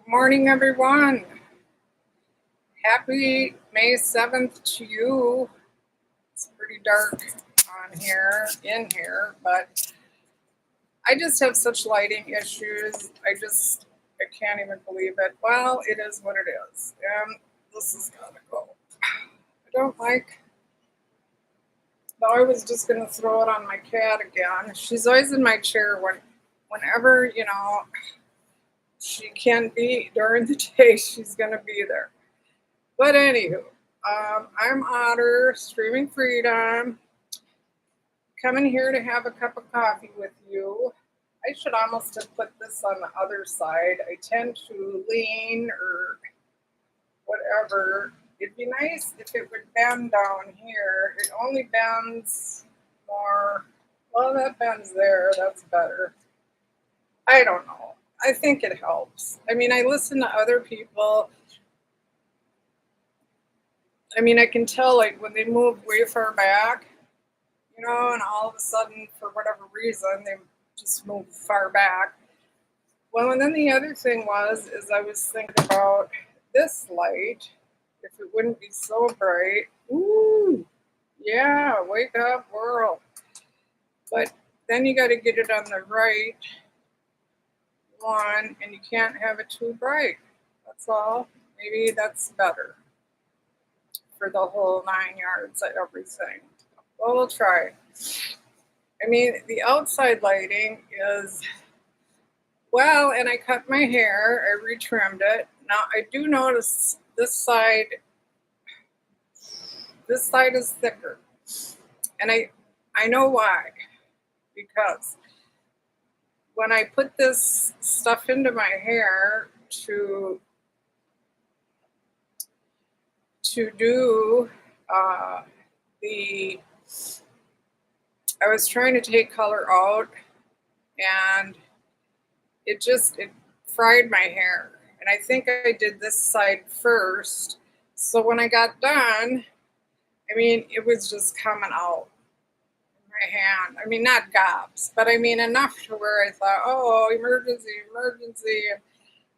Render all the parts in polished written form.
Morning, everyone. Happy May 7th to you. It's pretty dark in here, but I just have such lighting issues. I can't even believe it. Well, it is what it is. And this is gotta go. I don't like, though I was just gonna throw it on my cat again. She's always in my chair whenever, she can be during the day, she's gonna be there. But anywho, I'm Otter, Streaming Freedom, coming here to have a cup of coffee with you. I should almost have put this on the other side. I tend to lean or whatever. It'd be nice if it would bend down here. It only bends more. Well, that bends there. That's better. I don't know. I think it helps. I mean, I listen to other people. I mean, I can tell like when they move way far back, and all of a sudden, for whatever reason, they just move far back. Well, and then the other thing is I was thinking about this light, if it wouldn't be so bright. Ooh, yeah, wake up, world. But then you got to get it on the right one, and you can't have it too bright. That's all. Maybe that's better for the whole 9 yards of everything. Well, we'll try. I mean, the outside lighting is, well, and I cut my hair, I retrimmed it. Now, I do notice this side is thicker. And I know why. Because when I put this stuff into my hair to do I was trying to take color out, and it fried my hair. And I think I did this side first. So when I got done, I mean, it was just coming out in my hand. I mean, not gobs, but I mean, enough to where I thought, oh, emergency, emergency.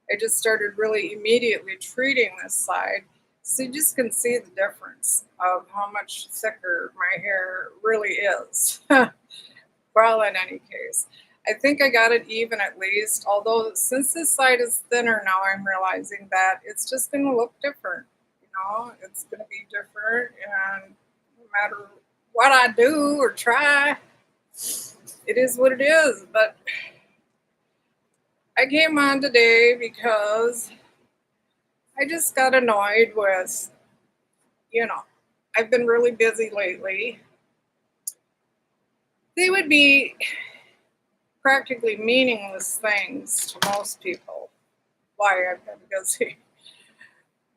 I just started really immediately treating this side. So you just can see the difference of how much thicker my hair really is. Well, in any case, I think I got it even at least. Although since this side is thinner now, I'm realizing that it's just going to look different. It's going to be different, and no matter what I do or try, it is what it is. But I came on today because I just got annoyed with, I've been really busy lately. They would be practically meaningless things to most people, why I've been busy.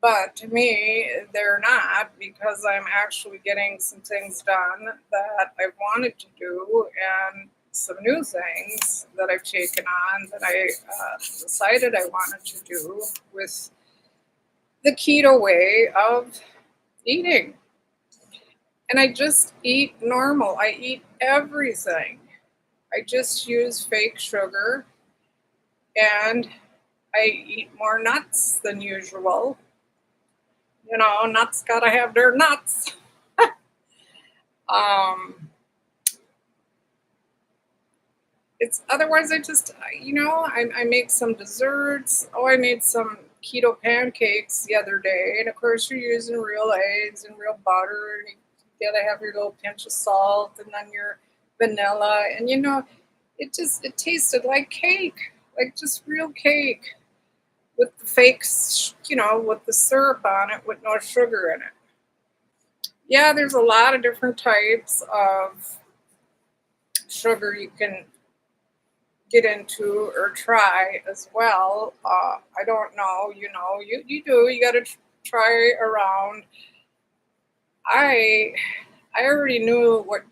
But to me, they're not, because I'm actually getting some things done that I wanted to do, and some new things that I've taken on that I decided I wanted to do with the keto way of eating. And I just eat normal. I eat everything. I just use fake sugar, and I eat more nuts than usual. Nuts gotta have their nuts. It's otherwise I make some desserts. Oh, I made some keto pancakes the other day, and of course you're using real eggs and real butter, and you gotta have your little pinch of salt, and then your vanilla, and it tasted like cake, like just real cake with the fakes, with the syrup on it with no sugar in it. Yeah, there's a lot of different types of sugar you can get into or try as well. I don't know, you do, you got to try around. I already knew what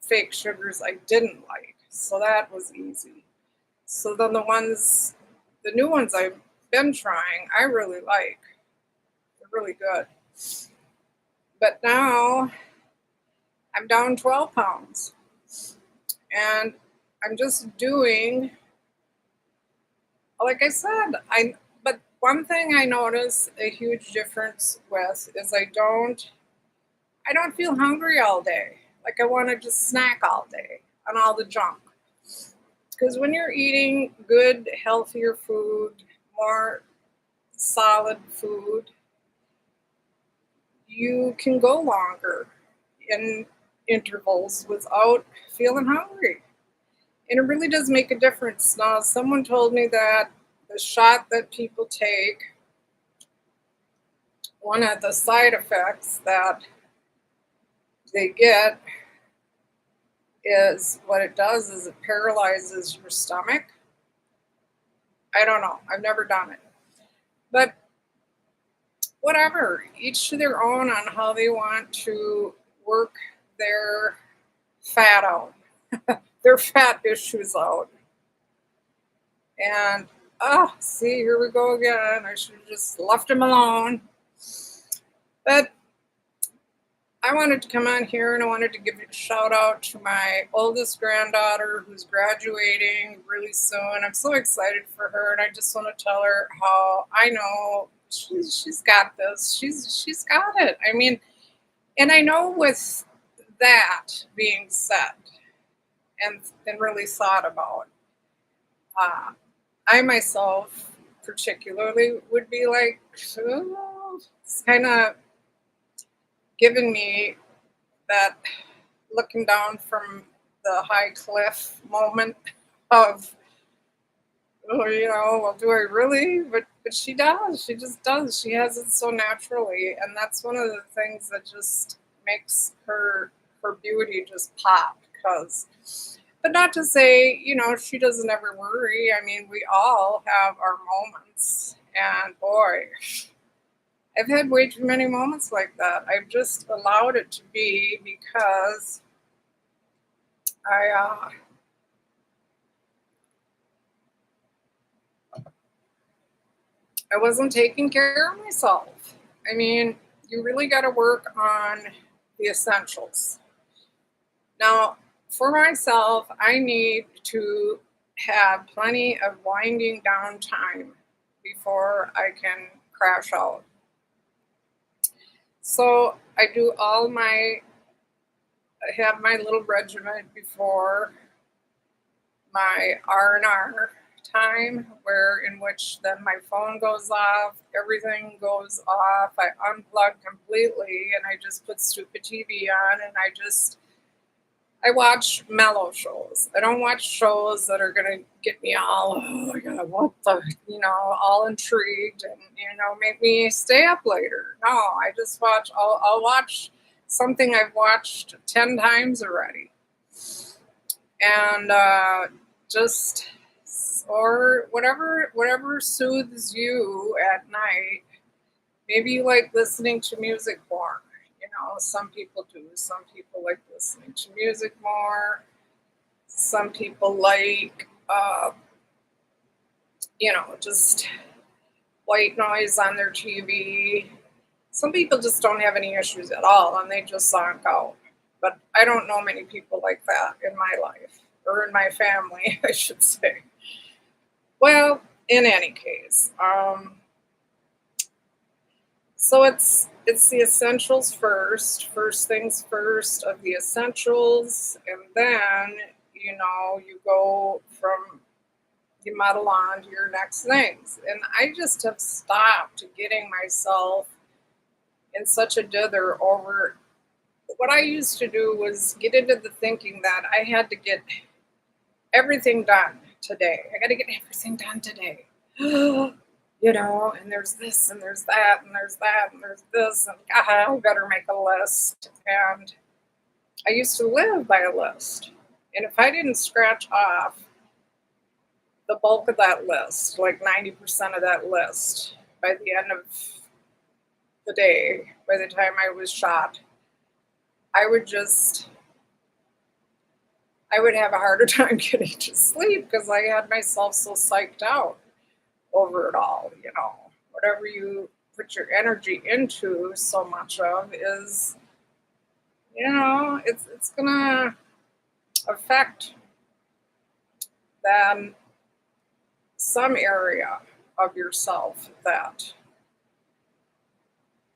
fake sugars I didn't like, so that was easy. So then the new ones I've been trying, I really like. They're really good. But now I'm down 12 pounds, and I'm just doing, like I said, but One thing I notice a huge difference with is I don't feel hungry all day. Like I want to just snack all day on all the junk. Because when you're eating good, healthier food, more solid food, you can go longer in intervals without feeling hungry. And it really does make a difference. Now, someone told me that the shot that people take, one of the side effects that they get is what it does is it paralyzes your stomach. I don't know. I've never done it. But whatever, each to their own on how they want to work their fat out, their fat issues out. And see, here we go again. I should have just left him alone. But I wanted to come on here and I wanted to give a shout out to my oldest granddaughter who's graduating really soon. I'm so excited for her, and I just want to tell her how I know she's got this. She's got it. I mean, and I know with that being said and really thought about, uh, I myself particularly would be like, oh, it's kind of giving me that looking down from the high cliff moment of, oh, well, do I really? But she does. She just does. She has it so naturally, and that's one of the things that just makes her beauty just pop. Because, but not to say, she doesn't ever worry. I mean, we all have our moments, and boy, I've had way too many moments like that. I've just allowed it to be because I I wasn't taking care of myself. I mean, you really got to work on the essentials. Now, for myself, I need to have plenty of winding down time before I can crash out. So I have my little regimen before my R&R time, where in which then my phone goes off, everything goes off, I unplug completely, and I just put stupid TV on, and I watch mellow shows. I don't watch shows that are gonna get me all, oh my god, what the, all intrigued and make me stay up later. No, I just watch. I'll watch something I've watched 10 times already, and just or whatever soothes you at night. Maybe you like listening to music more. Some people do. Some people like listening to music more. Some people like, just white noise on their TV. Some people just don't have any issues at all and they just zonk out. But I don't know many people like that in my life or in my family, I should say. Well, in any case, so it's the essentials first. First things first of the essentials, and then you go from you muddle on to your next things. And I just have stopped getting myself in such a dither over what I used to do was get into the thinking that I had to get everything done today. I got to get everything done today. And there's this and there's that and there's that and there's this and I better make a list. And I used to live by a list. And if I didn't scratch off the bulk of that list, like 90% of that list, by the end of the day, by the time I was shot, I would have a harder time getting to sleep because I had myself so psyched out over it all. Whatever you put your energy into, so much of is, it's gonna affect them some area of yourself that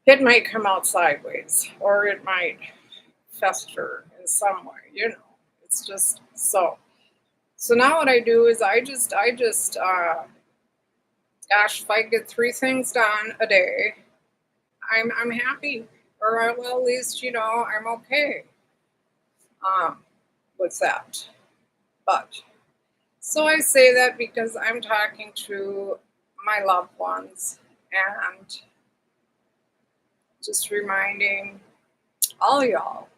it might come out sideways or it might fester in some way, you know. It's just so. So now what I do is gosh, if I get 3 things done a day, I'm happy, or well, at least you know I'm okay um, with that. But so I say that because I'm talking to my loved ones and just reminding all y'all,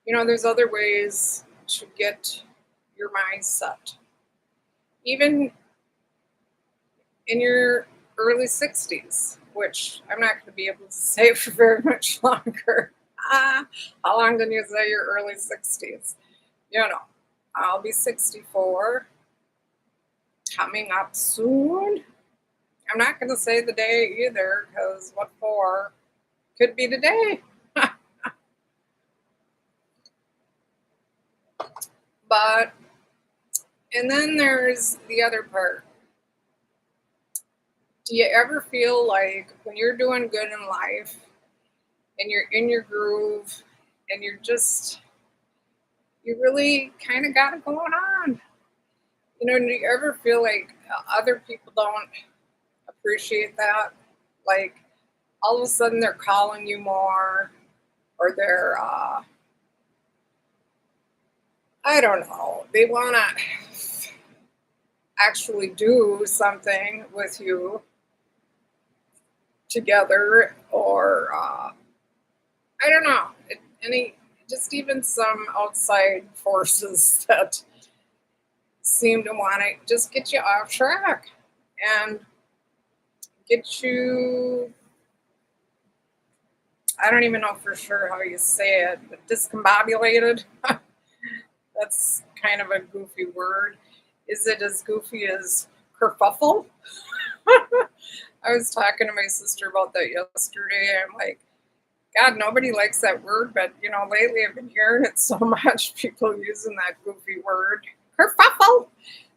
you know, there's other ways to get your mindset, even in your early 60s, which I'm not going to be able to say for very much longer. How long did you say your early 60s? You know, I'll be 64 coming up soon. I'm not going to say the day either because what for? Could be today. But, and then there's the other part. Do you ever feel like when you're doing good in life and you're in your groove and you really kind of got it going on? You know, do you ever feel like other people don't appreciate that? Like all of a sudden they're calling you more or they're, I don't know, they want to actually do something with you together or I don't know, any, just even some outside forces that seem to want to just get you off track and get you, I don't even know for sure how you say it, but discombobulated. That's kind of a goofy word. Is it as goofy as kerfuffle? I was talking to my sister about that yesterday. I'm like, God, nobody likes that word, but you know, lately I've been hearing it so much. People using that goofy word, kerfuffle.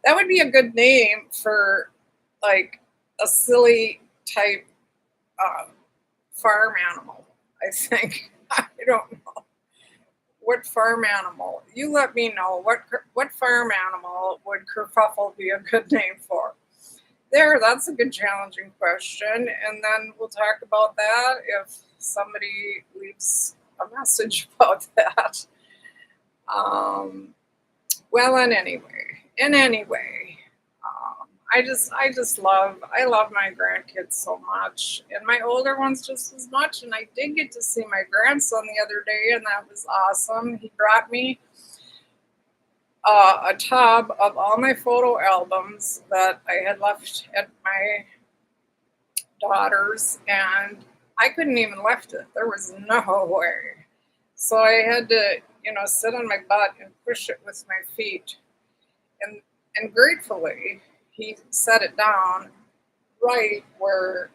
That would be a good name for like a silly type uh, farm animal. I think. I don't know what farm animal. You let me know what farm animal would kerfuffle be a good name for. There, that's a good challenging question. And then we'll talk about that if somebody leaves a message about that. Um, well, in any way, I love my grandkids so much, and my older ones just as much. And I did get to see my grandson the other day, and that was awesome. He brought me a tub of all my photo albums that I had left at my daughter's, and I couldn't even lift it. There was no way. So I had to, you know, sit on my butt and push it with my feet. And gratefully, he set it down right where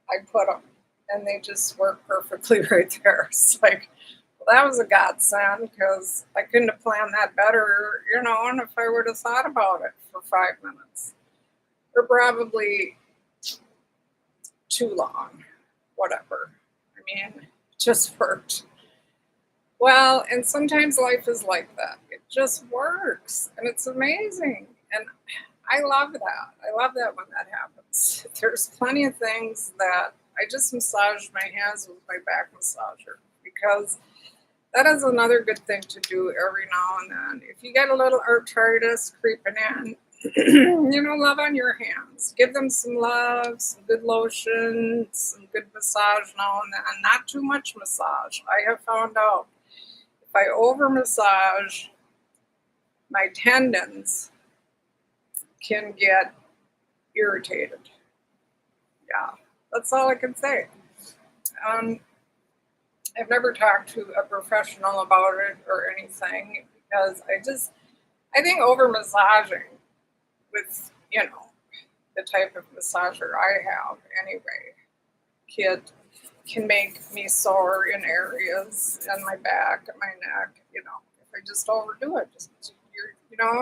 I put them, and they just worked perfectly right there. It's like, well, that was a godsend because I couldn't have planned that better, you know, and if I would have thought about it for 5 minutes, or probably too long, whatever. I mean, it just worked. Well, and sometimes life is like that. It just works, and it's amazing. And I love that. I love that when that happens. There's plenty of things that I just massage my hands with my back massager because that is another good thing to do every now and then. If you get a little arthritis creeping in, you know, love on your hands. Give them some love, some good lotion, some good massage now and then. Not too much massage. I have found out if I over massage, my tendons can get irritated. Yeah, that's all I can say. Um, I've never talked to a professional about it or anything because I think over massaging with, you know, the type of massager I have anyway, can make me sore in areas in my back and my neck, you know, if I just overdo it. Just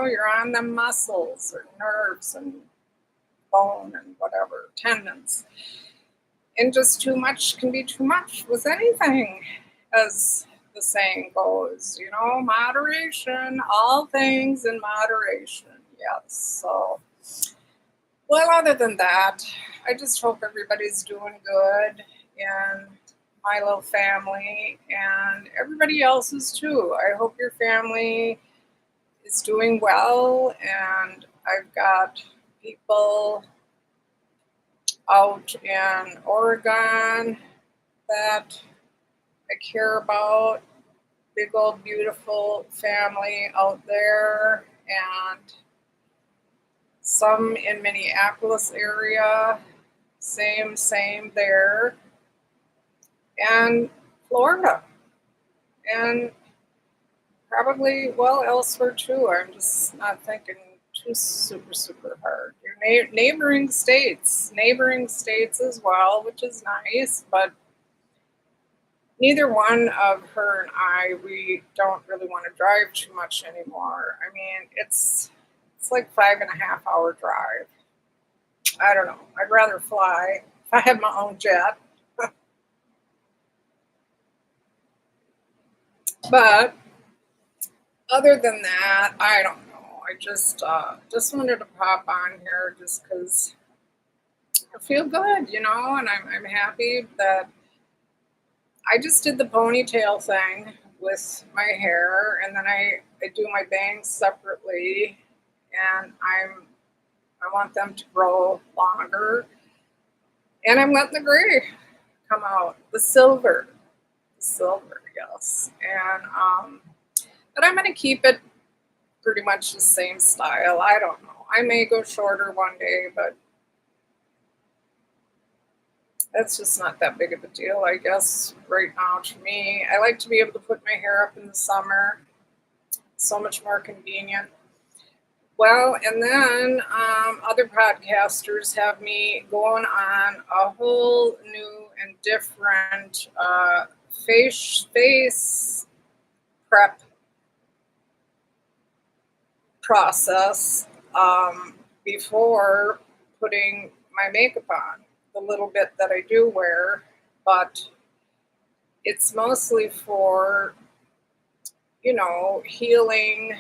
you're on the muscles or nerves and bone and whatever, tendons. And just too much can be too much with anything, as the saying goes, moderation, all things in moderation. Yes. So, well, other than that, I just hope everybody's doing good and my little family and everybody else's too. I hope your family is doing well, and I've got people out in Oregon that I care about. Big old beautiful family out there, and some in Minneapolis area, same there, and Florida, and probably, well, elsewhere too. I'm just not thinking too super hard. Your neighboring states as well, which is nice, but neither one of her and I, we don't really want to drive too much anymore. I mean, it's like 5.5 hour drive. I don't know. I'd rather fly if I had my own jet. But other than that, I don't know. I just wanted to pop on here just because I feel good, and I'm happy that I just did the ponytail thing with my hair, and then I do my bangs separately, and I want them to grow longer, and I'm letting the gray come out, the silver, yes, and but I'm gonna keep it pretty much the same style. I don't know. I may go shorter one day, but that's just not that big of a deal, I guess, right now to me. I like to be able to put my hair up in the summer. So much more convenient. Well, and then other podcasters have me going on a whole new and different face prep process before putting my makeup on. The little bit that I do wear, but it's mostly for, healing,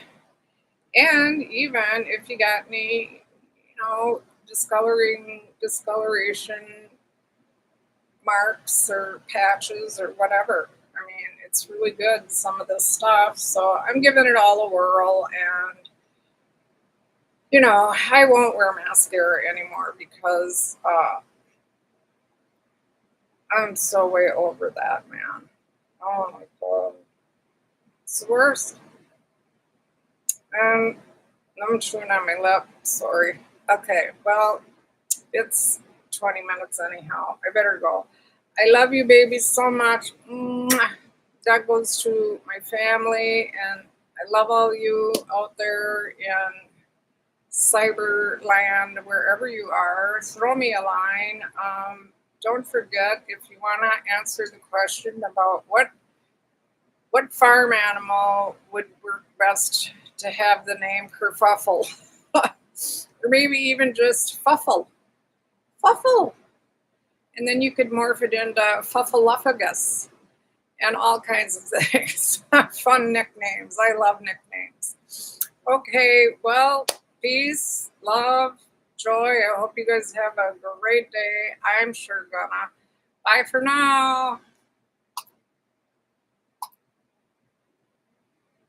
and even if you got any, discoloration marks or patches or whatever. I mean, it's really good, some of this stuff. So I'm giving it all a whirl, and I won't wear mascara anymore because I'm so way over that, man. Oh my god. It's the worst. And I'm chewing on my lip. Sorry. Okay, well, it's 20 minutes anyhow. I better go. I love you, babies, so much. Mwah. That goes to my family, and I love all you out there in cyberland, wherever you are. Throw me a line. Don't forget, if you want to answer the question about what farm animal would work best to have the name kerfuffle, or maybe even just fuffle, and then you could morph it into fuffaluffagus and all kinds of things. Fun nicknames. I love nicknames. Okay, well, peace, love, joy. I hope you guys have a great day. I'm sure gonna. Bye for now.